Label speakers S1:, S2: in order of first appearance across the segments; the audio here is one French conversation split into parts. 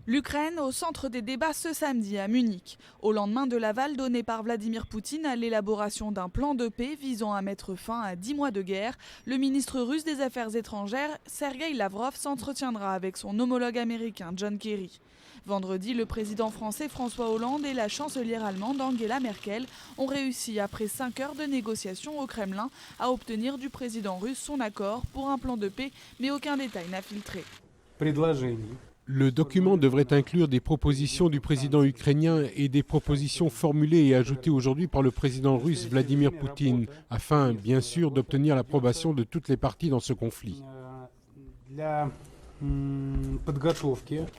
S1: L'Ukraine au centre des débats ce samedi à Munich. Au lendemain de l'aval donné par Vladimir Poutine à l'élaboration d'un plan de paix visant à mettre fin à 10 mois de guerre, le ministre russe des Affaires étrangères, Sergueï Lavrov, s'entretiendra avec son homologue américain John Kerry. Vendredi, le président français François Hollande et la chancelière allemande Angela Merkel ont réussi, après 5 heures de négociations au Kremlin, à obtenir du président russe son accord pour un plan de paix, mais aucun détail n'a filtré.
S2: Le document devrait inclure des propositions du président ukrainien et des propositions formulées et ajoutées aujourd'hui par le président russe Vladimir Poutine, afin, bien sûr, d'obtenir l'approbation de toutes les parties dans ce conflit.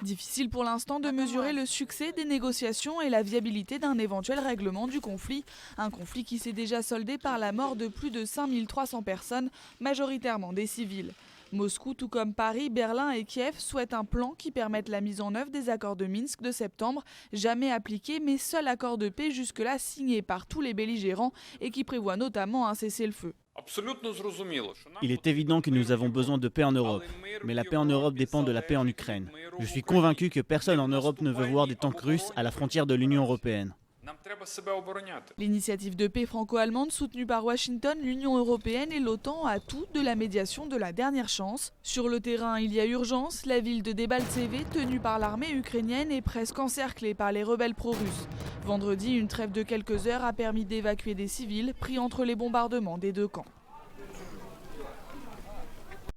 S1: Difficile pour l'instant de mesurer le succès des négociations et la viabilité d'un éventuel règlement du conflit. Un conflit qui s'est déjà soldé par la mort de plus de 5300 personnes, majoritairement des civils. Moscou, tout comme Paris, Berlin et Kiev, souhaitent un plan qui permette la mise en œuvre des accords de Minsk de septembre, jamais appliqués mais seul accord de paix jusque-là signé par tous les belligérants et qui prévoit notamment un cessez-le-feu.
S3: Il est évident que nous avons besoin de paix en Europe, mais la paix en Europe dépend de la paix en Ukraine. Je suis convaincu que personne en Europe ne veut voir des tanks russes à la frontière de l'Union européenne.
S1: L'initiative de paix franco-allemande soutenue par Washington, l'Union européenne et l'OTAN a tout de la médiation de la dernière chance. Sur le terrain, il y a urgence. La ville de Debaltseve, tenue par l'armée ukrainienne, est presque encerclée par les rebelles pro-russes. Vendredi, une trêve de quelques heures a permis d'évacuer des civils pris entre les bombardements des deux camps.